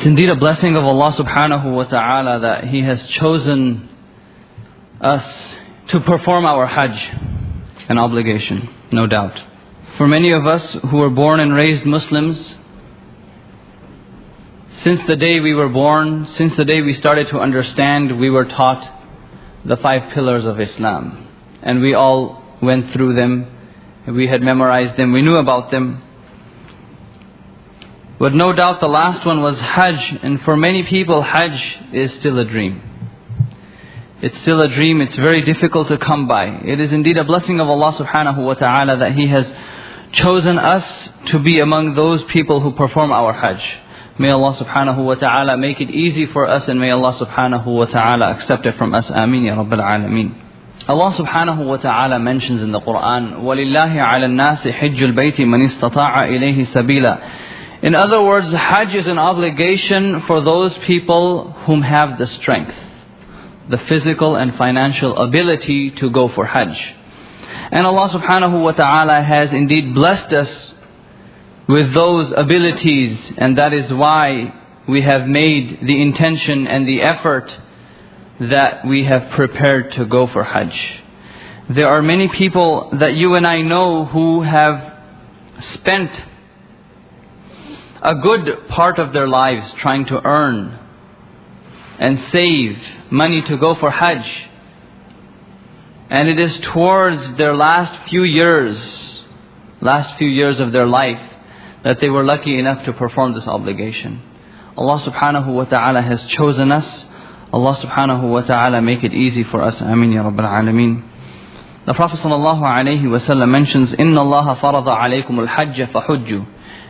It's indeed a blessing of Allah subhanahu wa ta'ala that He has chosen us to perform our Hajj, an obligation, no doubt. For many of us who were born and raised Muslims, since the day we were born, since the day we started to understand, we were taught the 5 pillars of Islam. And we all went through them, we had memorized them, we knew about them. But no doubt the last one was Hajj, and for many people Hajj is still a dream. It's still a dream, it's very difficult to come by. It is indeed a blessing of Allah subhanahu wa ta'ala that He has chosen us to be among those people who perform our Hajj. May Allah subhanahu wa ta'ala make it easy for us, and may Allah subhanahu wa ta'ala accept it from us. Ameen ya Rabbil Alameen. Allah subhanahu wa ta'ala mentions in the Quran, وَلِلَّهِ عَلَى النَّاسِ حِجُّ الْبَيْتِ مَنِ اسْتَطَاعَ إِلَيْهِ سَبِيلًا. In other words, Hajj is an obligation for those people whom have the strength, the physical and financial ability to go for Hajj. And Allah subhanahu wa ta'ala has indeed blessed us with those abilities, and that is why we have made the intention and the effort that we have prepared to go for Hajj. There are many people that you and I know who have spent a good part of their lives trying to earn and save money to go for Hajj. And it is towards their last few years of their life that they were lucky enough to perform this obligation. Allah subhanahu wa ta'ala has chosen us. Allah subhanahu wa ta'ala make it easy for us. Ameen ya Rabbil Alameen. The Prophet sallallahu alayhi wa sallam mentions, إِنَّ اللَّهَ فَرَضَ عَلَيْكُمُ الْحَجَّ فَحُجُّوا.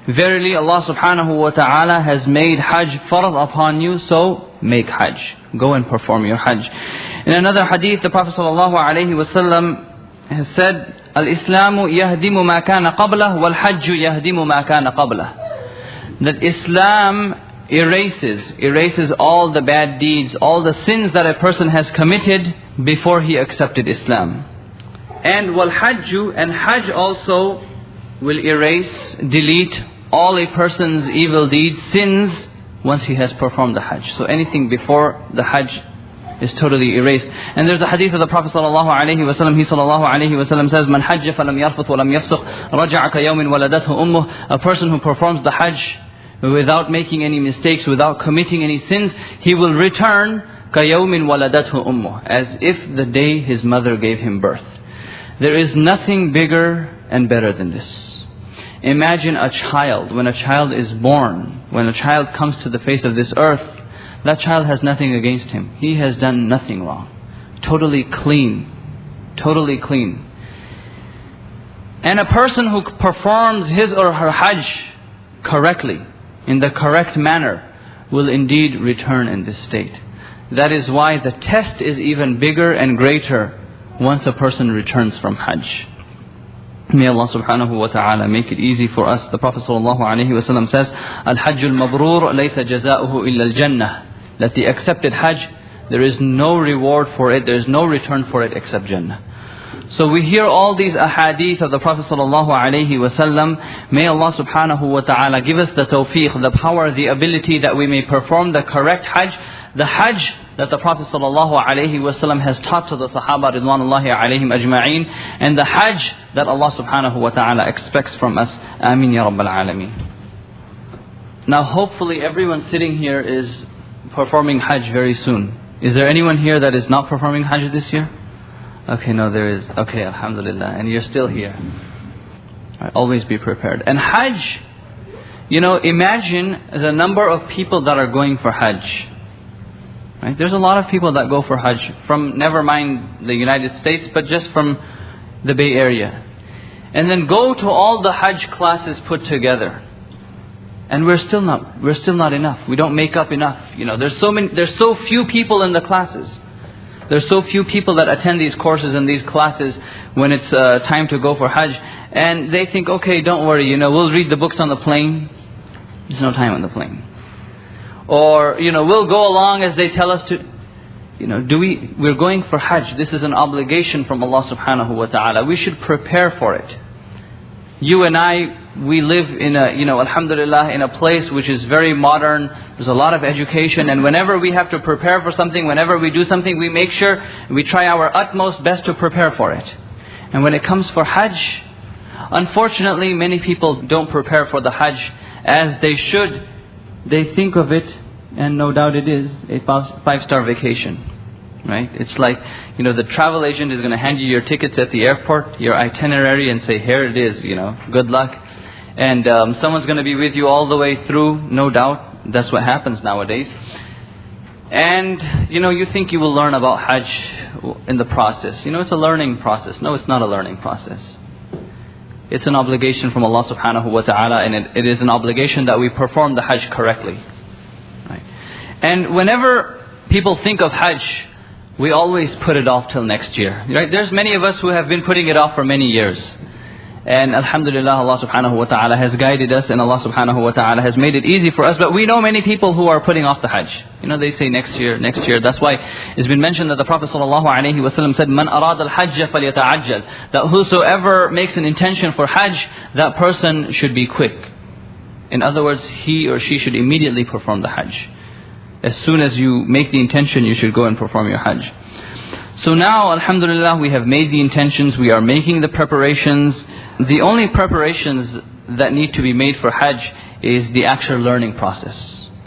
Verily Allah subhanahu wa ta'ala has made Hajj farad upon you, so make Hajj. Go and perform your Hajj. In another hadith, the Prophet sallallahu alayhi wa sallam has said, Al-Islamu yahdimu ma kana qablah, wal-Hajju yahdimu ma kana qablah. That Islam erases all the bad deeds, all the sins that a person has committed before he accepted Islam. And wal-Hajju, and Hajj also will erase, delete all a person's evil deeds, sins, once he has performed the Hajj. So anything before the Hajj is totally erased. And there's a hadith of the Prophet sallallahu alaihi wasallam. He sallallahu alaihi wasallam says, "Man hajja falam yarfuth wa lam yafsuq, raja'a ka yawmin waladathu ummuh." A person who performs the Hajj without making any mistakes, without committing any sins, he will return ka yawmin waladathu ummuh, as if the day his mother gave him birth. There is nothing bigger and better than this. Imagine a child, when a child is born, when a child comes to the face of this earth, that child has nothing against him. He has done nothing wrong. Totally clean. Totally clean. And a person who performs his or her Hajj correctly, in the correct manner, will indeed return in this state. That is why the test is even bigger and greater once a person returns from Hajj. May Allah subhanahu wa ta'ala make it easy for us. The Prophet sallallahu alayhi wa sallam says, Al-Hajjul Mabrur laysa jaza'uhu illa al-Jannah. That the accepted Hajj, there is no reward for it, there is no return for it except Jannah. So we hear all these ahadith of the Prophet sallallahu alayhi wa sallam. May Allah subhanahu wa ta'ala give us the tawfiq, the power, the ability that we may perform the correct Hajj, the Hajj that the Prophet sallallahu alayhi wa sallam has taught to the Sahaba ridwanullahi alayhim ajma'een, and the Hajj that Allah subhanahu wa ta'ala expects from us. Ameen ya Rabbil Alameen. Now hopefully everyone sitting here is performing Hajj very soon. Is there anyone here that is not performing Hajj this year? Okay, no, there is. Okay, alhamdulillah. And you're still here. Right, always be prepared. And Hajj, imagine the number of people that are going for Hajj. Right? There's a lot of people that go for Hajj from, never mind the United States, but just from the Bay Area. And then go to all the Hajj classes put together. And we're still not enough. We don't make up enough. There's so few people in the classes. There's so few people that attend these courses and these classes when it's time to go for Hajj. And they think, okay, don't worry, we'll read the books on the plane. There's no time on the plane. Or, we'll go along as they tell us to. We're going for Hajj. This is an obligation from Allah subhanahu wa ta'ala. We should prepare for it. You and I we live in a, alhamdulillah, in a place which is very modern. There's a lot of education, and whenever we have to prepare for something, whenever we do something, we make sure we try our utmost best to prepare for it. And when it comes for Hajj, unfortunately, many people don't prepare for the Hajj as they should. They think of it, and no doubt it is, a five-star vacation. Right? It's like, the travel agent is going to hand you your tickets at the airport, your itinerary, and say, here it is, good luck. And someone's going to be with you all the way through, no doubt. That's what happens nowadays. And, you think you will learn about Hajj in the process. It's a learning process. No, it's not a learning process. It's an obligation from Allah subhanahu wa ta'ala, and it is an obligation that we perform the Hajj correctly. Right? And whenever people think of Hajj, we always put it off till next year. Right? There's many of us who have been putting it off for many years. And alhamdulillah, Allah subhanahu wa ta'ala has guided us, and Allah subhanahu wa ta'ala has made it easy for us. But we know many people who are putting off the Hajj. They say next year, next year. That's why it's been mentioned that the Prophet sallallahu alaihi wasallam said, "Man arada al-hajj falyata'ajjal." That whosoever makes an intention for Hajj, that person should be quick. In other words, he or she should immediately perform the Hajj. As soon as you make the intention, you should go and perform your Hajj. So now, alhamdulillah, we have made the intentions, we are making the preparations. The only preparations that need to be made for Hajj is the actual learning process,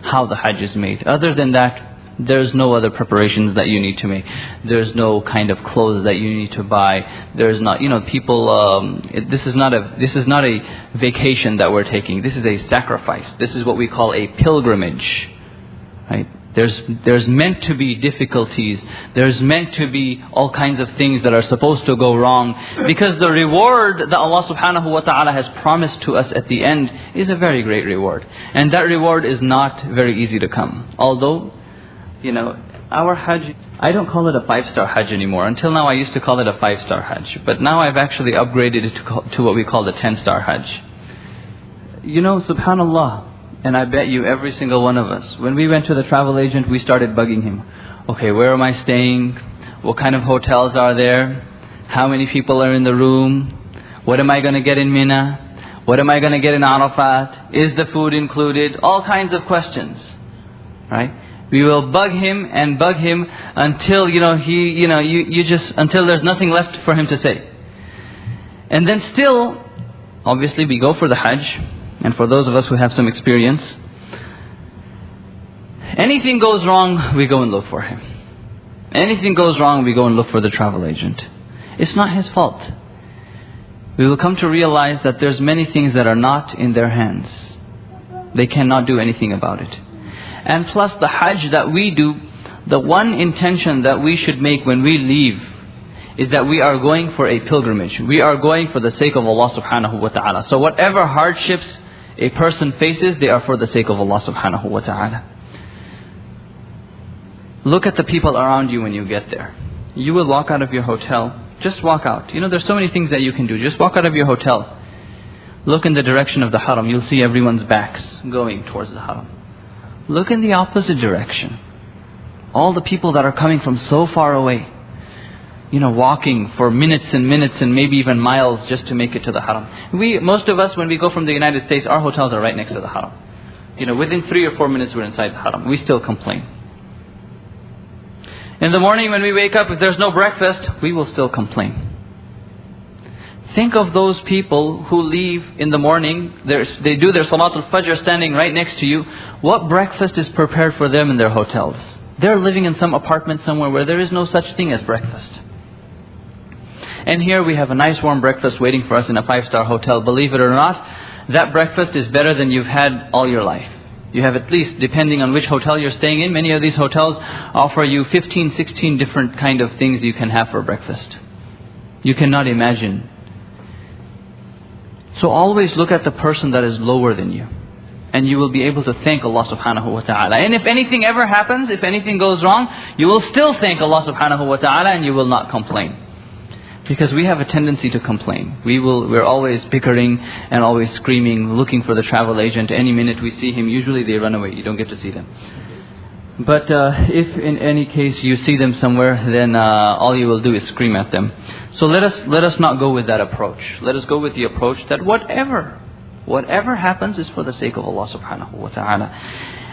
how the Hajj is made. Other than that, there's no other preparations that you need to make. There's no kind of clothes that you need to buy. There's not, people, this is not a vacation that we're taking. This is a sacrifice. This is what we call a pilgrimage. Right? There's meant to be difficulties. There's meant to be all kinds of things that are supposed to go wrong, because the reward that Allah subhanahu wa ta'ala has promised to us at the end is a very great reward. And that reward is not very easy to come. Although, our Hajj, I don't call it a 5-star Hajj anymore. Until now I used to call it a 5-star Hajj. But now I've actually upgraded it to what we call the 10-star Hajj. Subhanallah. And I bet you every single one of us, when we went to the travel agent, we started bugging him. Okay, where am I staying? What kind of hotels are there? How many people are in the room? What am I going to get in Mina? What am I going to get in Arafat? Is the food included? All kinds of questions. Right? We will bug him until, until there's nothing left for him to say. And then still, obviously we go for the Hajj. And for those of us who have some experience, anything goes wrong, we go and look for him. Anything goes wrong, we go and look for the travel agent. It's not his fault. We will come to realize that there's many things that are not in their hands. They cannot do anything about it. And plus the Hajj that we do, the one intention that we should make when we leave is that we are going for a pilgrimage. We are going for the sake of Allah subhanahu wa ta'ala. So whatever hardships a person faces, they are for the sake of Allah subhanahu wa ta'ala. Look at the people around you when you get there. You will walk out of your hotel. Just walk out. There's so many things that you can do. Just walk out of your hotel. Look in the direction of the haram. You'll see everyone's backs going towards the haram. Look in the opposite direction. All the people that are coming from so far away, walking for minutes and minutes and maybe even miles just to make it to the haram. Most of us, when we go from the United States, our hotels are right next to the haram. Within 3 or 4 minutes we're inside the haram. We still complain. In the morning when we wake up, if there's no breakfast, we will still complain. Think of those people who leave in the morning, they do their Salatul Fajr standing right next to you. What breakfast is prepared for them in their hotels? They're living in some apartment somewhere where there is no such thing as breakfast. And here we have a nice warm breakfast waiting for us in a 5-star hotel. Believe it or not, that breakfast is better than you've had all your life. You have at least, depending on which hotel you're staying in, many of these hotels offer you 15, 16 different kind of things you can have for breakfast. You cannot imagine. So always look at the person that is lower than you, and you will be able to thank Allah subhanahu wa ta'ala. And if anything ever happens, if anything goes wrong, you will still thank Allah subhanahu wa ta'ala, and you will not complain. Because we have a tendency to complain. We're always bickering and always screaming, looking for the travel agent. Any minute we see him, usually they run away. You don't get to see them. But if in any case you see them somewhere, then all you will do is scream at them. So let us not go with that approach. Let us go with the approach that whatever Whatever happens is for the sake of Allah subhanahu wa ta'ala.